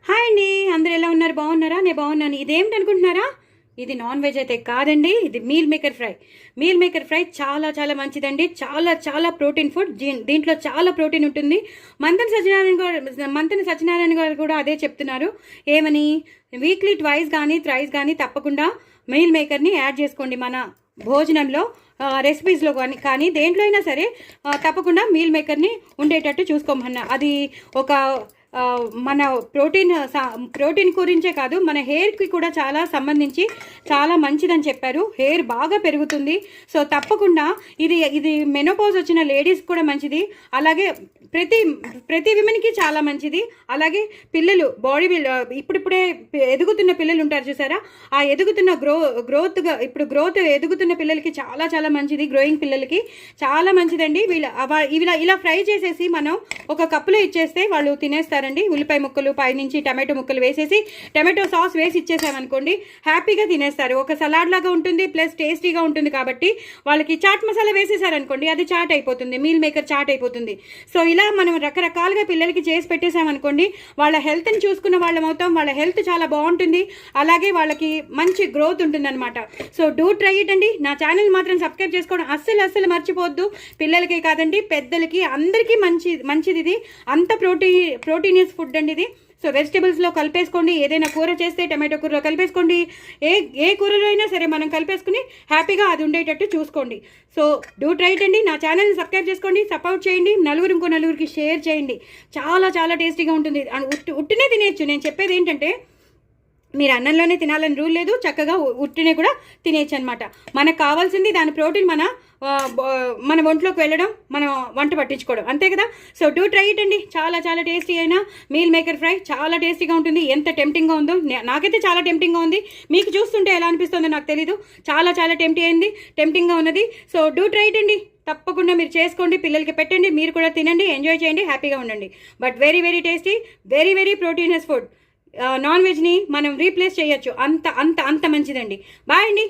Hi అండి, అందరూ ఎలా ఉన్నారు? బాగున్నారా? నేను బాగున్నాను. ఇదేమిటి అనుకుంటున్నారా? ఇది నాన్ వెజ్ అయితే కాదండి, ఇది meal maker fry. Meal maker fry చాలా చాలా మంచిదండి. చాలా చాలా ప్రోటీన్ ఫుడ్. దీంట్లో చాలా ప్రోటీన్ ఉంటుంది. మంతెన సత్యనారాయణ గారు కూడా అదే చెప్తున్నారు. ఏమని? వీక్లీ ట్వైస్ కానీ థ్రైస్ కానీ తప్పకుండా మీల్ మేకర్ని యాడ్ చేసుకోండి మన భోజనంలో, రెసిపీస్లో కానీ దేంట్లో అయినా సరే తప్పకుండా మీల్ మేకర్ని ఉండేటట్టు చూసుకోమన్నా. అది ఒక మన ప్రోటీన్ గురించే కాదు, మన హెయిర్కి కూడా చాలా సంబంధించి చాలా మంచిదని చెప్పారు. హెయిర్ బాగా పెరుగుతుంది. సో తప్పకుండా ఇది మెనోపాజ్ వచ్చిన లేడీస్కి కూడా మంచిది. అలాగే ప్రతి విమెన్కి చాలా మంచిది. అలాగే పిల్లలు ఇప్పుడిప్పుడే ఎదుగుతున్న పిల్లలు ఉంటారు చూసారా, ఆ ఎదుగుతున్న గ్రోత్ ఎదుగుతున్న పిల్లలకి చాలా చాలా మంచిది. గ్రోయింగ్ పిల్లలకి చాలా మంచిదండి. ఇలా ఫ్రై చేసేసి మనం ఒక కప్పులో ఇచ్చేస్తే వాళ్ళు తినేస్తారండి. ఉల్లిపాయ ముక్కలు పైనుంచి టమాటో ముక్కలు వేసేసి టమాటో సాస్ వేసి ఇచ్చేసామనుకోండి, హ్యాపీగా తినేస్తారు. ఒక సలాడ్ లాగా ఉంటుంది, ప్లస్ టేస్టీగా ఉంటుంది. కాబట్టి వాళ్ళకి చాట్ మసాలా వేసేసారనుకోండి, అది చాట్ అయిపోతుంది, మీల్ మేకర్ చాట్ అయిపోతుంది. సో ఇలా మనం రకరకాలుగా పిల్లలకి చేసి పెట్టేసామనుకోండి, వాళ్ళ హెల్త్ని చూసుకున్న వాళ్ళం అవుతాం. వాళ్ళ హెల్త్ చాలా బాగుంటుంది. అలాగే వాళ్ళకి మంచి గ్రోత్ ఉంటుందన్నమాట. సో డూ ట్రై ఇట్ అండి. నా ఛానల్ మాత్రం సబ్స్క్రైబ్ చేసుకోవడం అస్సలు మర్చిపోవద్దు. పిల్లలకే కాదండి, పెద్దలకి అందరికీ మంచిది. ఇది అంత ప్రోటీనియస్ ఫుడ్ అండి ఇది. సో వెజిటేబుల్స్లో కలిపేసుకోండి. ఏదైనా కూర చేస్తే టమాటో కూరలో కలిపేసుకోండి. ఏ కూరలో అయినా సరే మనం కలిపేసుకుని హ్యాపీగా అది ఉండేటట్టు చూసుకోండి. సో డూ ట్రై ఇట్ అండి. నా ఛానల్ని సబ్స్క్రైబ్ చేసుకోండి, సపోర్ట్ చేయండి, ఇంకో నలుగురికి షేర్ చేయండి. చాలా చాలా టేస్టీగా ఉంటుంది. ఉట్టినే తినేయచ్చు. నేను చెప్పేది ఏంటంటే, మీరు అన్నంలోనే తినాలని రూల్ లేదు, చక్కగా ఉట్టినే కూడా తినేయచ్చు అనమాట. మనకు కావాల్సింది దాని ప్రోటీన్ మన ఒంట్లోకి వెళ్ళడం, మనం వంట పట్టించుకోవడం, అంతే కదా. సో డూ ట్రై ఇట్ అండి. చాలా చాలా టేస్టీ అయినా మీల్ మేకర్ ఫ్రై చాలా టేస్టీగా ఉంటుంది. ఎంత టెంప్టింగ్గా ఉందో, నాకైతే చాలా టెంప్టింగ్గా ఉంది. మీకు చూస్తుంటే ఎలా అనిపిస్తుందో నాకు తెలీదు. చాలా చాలా టెంప్టింగ్గా ఉన్నది. సో డూ ట్రై ఇట్ అండి. తప్పకుండా మీరు చేసుకోండి, పిల్లలకి పెట్టండి, మీరు కూడా తినండి, ఎంజాయ్ చేయండి, హ్యాపీగా ఉండండి. But very very tasty, very proteinous food. Non వెజ్ని మనం రీప్లేస్ చేయొచ్చు. అంత మంచిదండి. బాయ్ అండి.